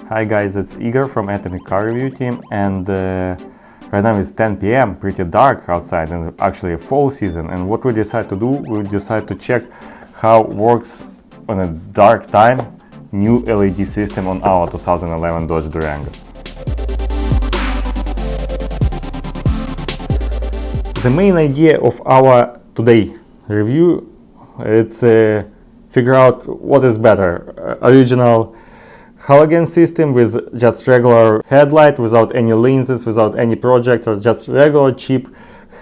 Hi guys, it's Igor from Atomic Car Review team, and right now it's 10 p.m, pretty dark outside and actually a fall season, and what we decide to do, we decide to check how it works on a dark time new LED system on our 2011 Dodge Durango. The main idea of our today review it's figure out what is better, original halogen system with just regular headlight without any lenses, without any projector, just regular cheap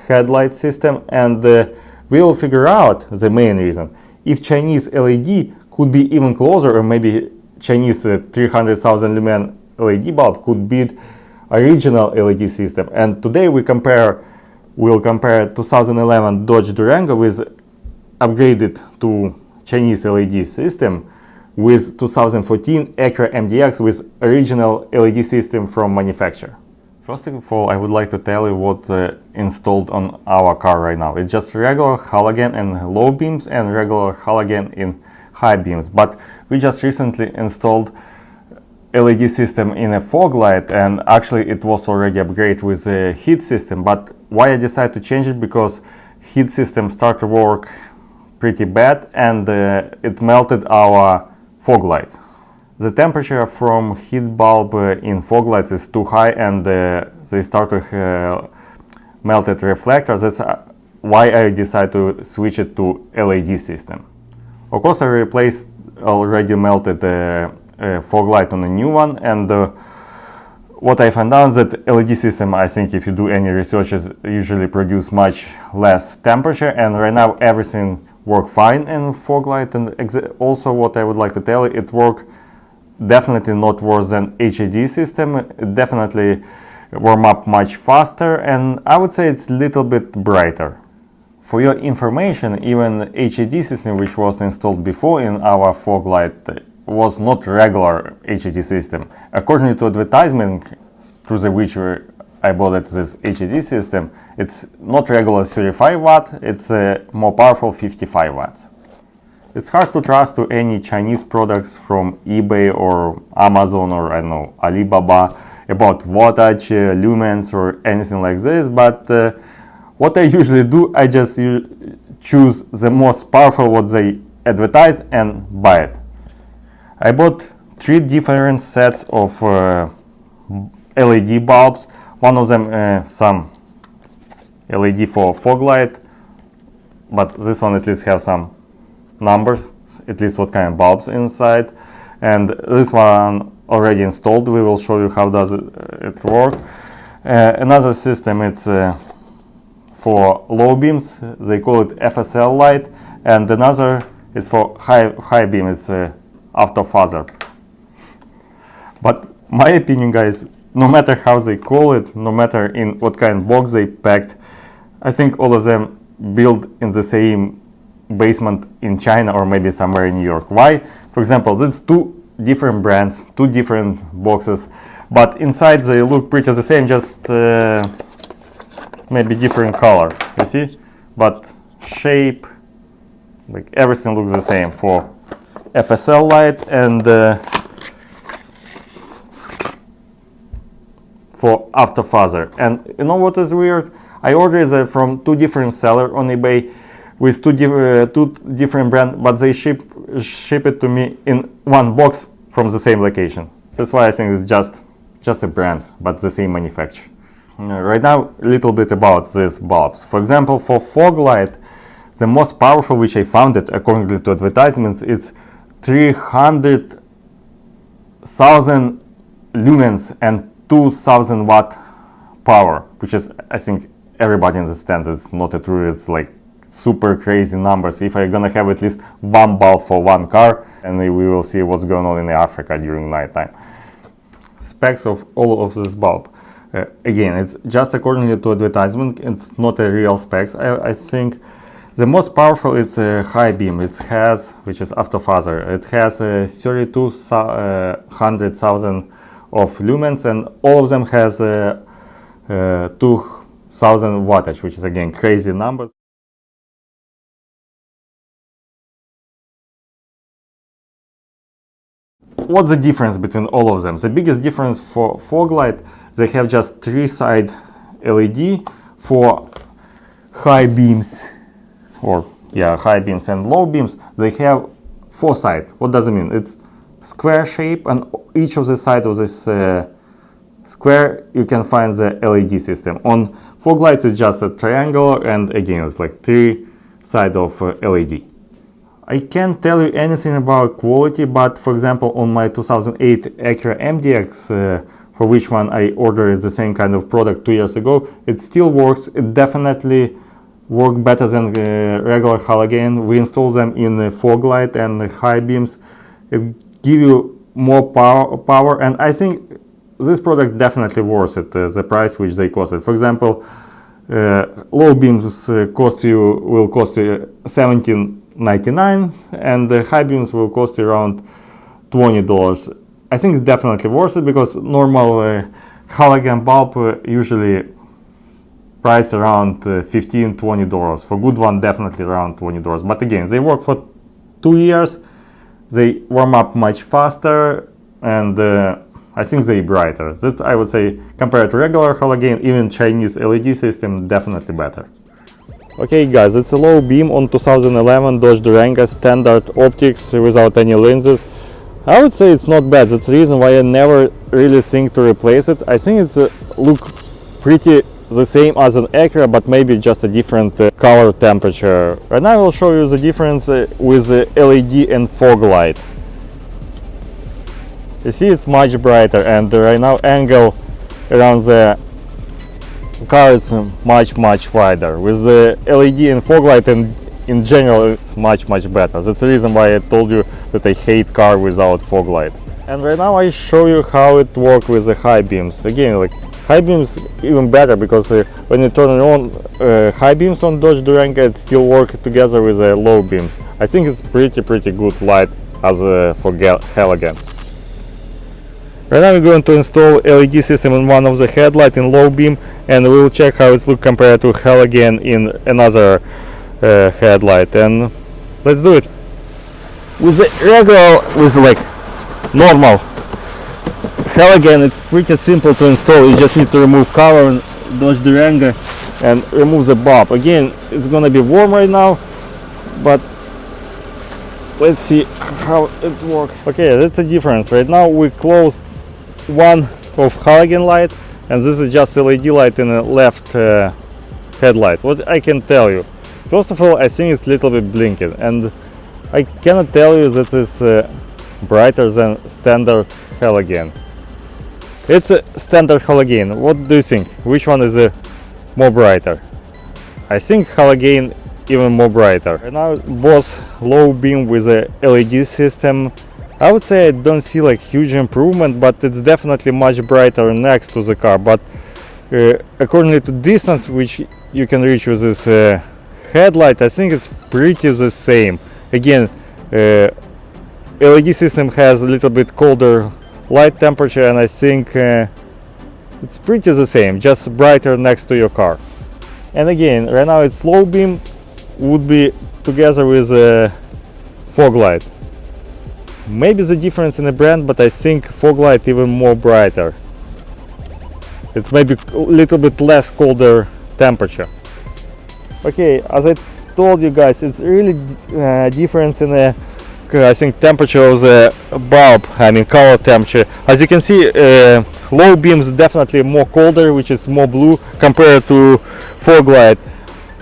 headlight system, and we will figure out the main reason if Chinese LED could be even closer, or maybe Chinese 300,000 lumen LED bulb could beat original LED system. And today we'll compare 2011 Dodge Durango with upgraded to Chinese LED system with 2014 Acura MDX with original LED system from manufacturer. First of all, I would like to tell you what installed on our car right now. It's just regular halogen in low beams and regular halogen in high beams. But we just recently installed LED system in a fog light, and actually it was already upgraded with a heat system. But why I decided to change it? Because heat system started to work pretty bad, and it melted our fog lights. The temperature from heat bulb in fog lights is too high, and they start to melted reflectors. That's why I decided to switch it to LED system. Of course, I replaced already melted fog light on a new one, and what I found out is that LED system, I think if you do any researches, usually produce much less temperature, and right now everything work fine in fog light. And also what I would like to tell you, it work definitely not worse than HID system. It definitely warm up much faster, and I would say it's a little bit brighter. For your information, even HID system, which was installed before in our fog light, was not regular HID system. According to advertisement through the which I bought this HID system, it's not regular 35 watt, it's more powerful 55 watts. It's hard to trust to any Chinese products from eBay or Amazon or I don't know, Alibaba about wattage, lumens or anything like this, but what I usually do, I just choose the most powerful what they advertise and buy it. I bought 3 different sets of LED bulbs. One of them some LED for fog light, but this one at least have some numbers, at least what kind of bulbs inside. And this one already installed. We will show you how does it work. Another system, it's for low beams. They call it FSL light, and another is for high beam. It's Aftermarket. But my opinion, guys, no matter how they call it, no matter in what kind of box they packed, I think all of them built in the same basement in China or maybe somewhere in New York. Why? For example, there's 2 different brands, 2 different boxes, but inside they look pretty the same, just maybe different color, you see? But shape, like everything looks the same for FSL light and for Aftermarket. And you know what is weird? I ordered it from 2 different sellers on eBay with 2 different brands, but they ship it to me in one box from the same location. That's why I think it's just a brand, but the same manufacturer. Right now, a little bit about these bulbs. For example, for fog light, the most powerful, which I found it according to advertisements, it's 300,000 lumens and 2000 watt power, which is, I think everybody understands it's not a true, it's like super crazy numbers. If I'm gonna have at least 1 bulb for 1 car, and we will see what's going on in Africa during night time. Specs of all of this bulb. Again, it's just according to advertisement, it's not a real specs. I think the most powerful is a high beam. It has, which is Aftermarket, it has 32,000 of lumens, and all of them has 2,000 wattage, which is again crazy numbers. what's the difference between all of them? The biggest difference for fog light, they have just 3 side LED. For high beams, or yeah, high beams and low beams, they have 4 side. What does it mean? It's square shape, and each of the side of this square you can find the LED system. On fog lights it's just a triangle, and again it's like 3 side of LED. I can't tell you anything about quality, but for example on my 2008 Acura MDX, for which one I ordered the same kind of product 2 years ago, it still works. It definitely works better than regular halogen. We install them in fog light and high beams. It gives you more power, and I think this product definitely worth it, the price which they costed. For example, low beams will cost you $17.99, and the high beams will cost you around $20. I think it's definitely worth it, because normal halogen bulb usually price around $15-20. For good one, definitely around $20. But again, they work for 2 years. They warm up much faster, and I think they're brighter. That, I would say, compared to regular halogen, even Chinese LED system, definitely better. Okay guys, it's a low beam on 2011 Dodge Durango standard optics without any lenses. I would say it's not bad. That's the reason why I never really think to replace it. I think it's look pretty the same as an Acura, but maybe just a different color temperature. Right now I will show you the difference with the LED and fog light. You see, it's much brighter, and right now angle around the car is much wider. With the LED and fog light, and in general it's much better. That's the reason why I told you that I hate car without fog light. And right now I show you how it works with the high beams. Again, like high beams even better, because when you turn it on, high beams on Dodge Durango, it still works together with the low beams. I think it's pretty good light as for halogen. Right now we're going to install LED system in one of the headlight in low beam, and we'll check how it looks compared to halogen in another headlight. And let's do it. With the regular, with like normal halogen, it's pretty simple to install. You just need to remove cover on Dodge Durango and remove the bulb. Again, it's gonna be warm right now, but let's see how it works. Okay, that's a difference. Right now we closed one of halogen light, and this is just LED light in the left headlight. What I can tell you, first of all, I think it's a little bit blinking, and I cannot tell you that it's brighter than standard halogen. It's a standard halogen. What do you think? Which one is more brighter? I think halogen even more brighter. Right now both low beam with a LED system. I would say I don't see like huge improvement, but it's definitely much brighter next to the car. But according to distance which you can reach with this headlight, I think it's pretty the same. Again, LED system has a little bit colder light temperature, and I think it's pretty the same, just brighter next to your car. And again, right now it's low beam would be together with fog light. Maybe the difference in the brand, but I think fog light even more brighter. It's maybe a little bit less colder temperature. Okay, as I told you guys, it's really difference in the I think temperature of the bulb, I mean color temperature. As you can see, low beams definitely more colder, which is more blue compared to fog light.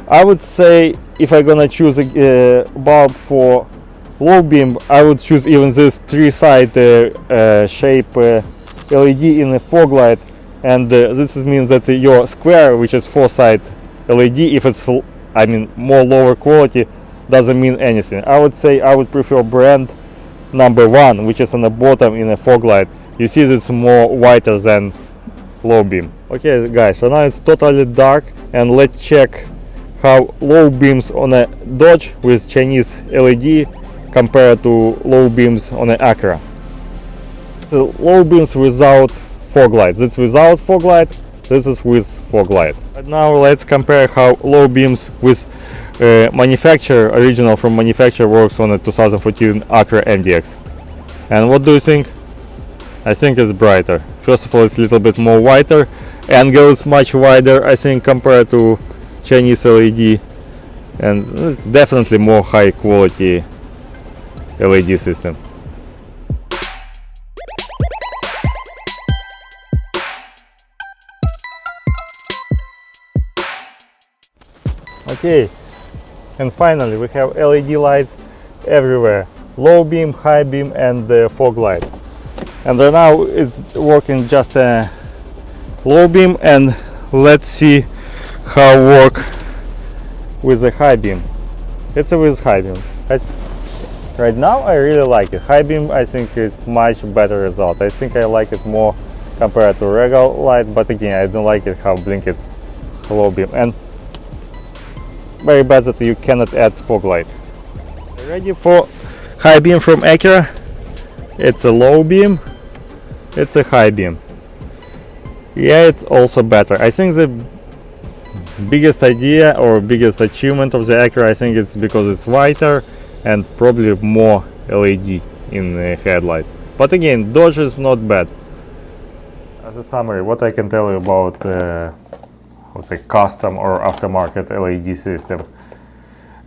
I would say if I'm gonna choose a bulb for low beam, I would choose even this 3-side shape LED in the fog light, and this means that your square, which is 4-side LED, if it's I mean more lower quality, doesn't mean anything. I would say I would prefer brand number 1, which is on the bottom in a fog light. You see it's more whiter than low beam. Okay guys, so now it's totally dark, and let's check how low beams on a Dodge with Chinese LED compared to low beams on an Acura. So low beams without fog light. That's without fog light, this is with fog light. Right now let's compare how low beams with original from manufacturer works on a 2014 Acura MDX. And what do you think? I think it's brighter. First of all, it's a little bit more wider. Angle is much wider, I think, compared to Chinese LED. And it's definitely more high quality LED system. Okay, and finally we have LED lights everywhere. Low beam, high beam and fog light. And right now it's working just a low beam, and let's see how work with the high beam. It's with high beam. Right now I really like it. High beam, I think it's much better result. I think I like it more compared to regular light, but again I don't like it how blink it low beam, and very bad that you cannot add fog light. Ready for high beam from Acura. It's a low beam, it's a high beam. Yeah, it's also better. I think the biggest idea or biggest achievement of the Acura, I think it's because it's wider and probably more LED in the headlight. But again, Dodge is not bad. As a summary, what I can tell you about let's say custom or aftermarket LED system.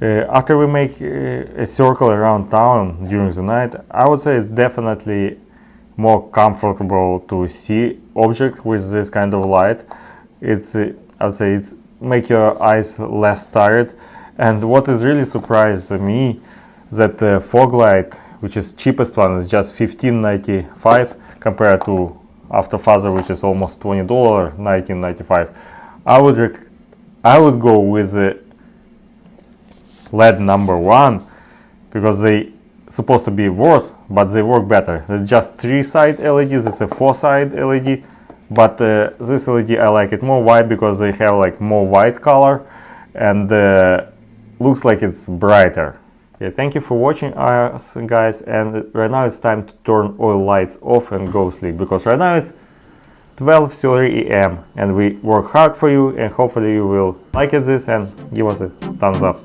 After we make a circle around town during the night, I would say it's definitely more comfortable to see object with this kind of light. It's I would say it's make your eyes less tired. And what is really surprised me, that the fog light, which is cheapest one, is just $15.95 compared to Afterfather, which is almost $20, $19.95. I would go with the LED number 1 because they supposed to be worse, but they work better. It's just 3-side LEDs, it's a 4-side LED, but this LED I like it more. Why? Because they have like more white color and looks like it's brighter. Yeah, thank you for watching us, guys, and right now it's time to turn all lights off and go sleep, because right now it's 12:30 AM and we work hard for you, and hopefully you will like this and give us a thumbs up.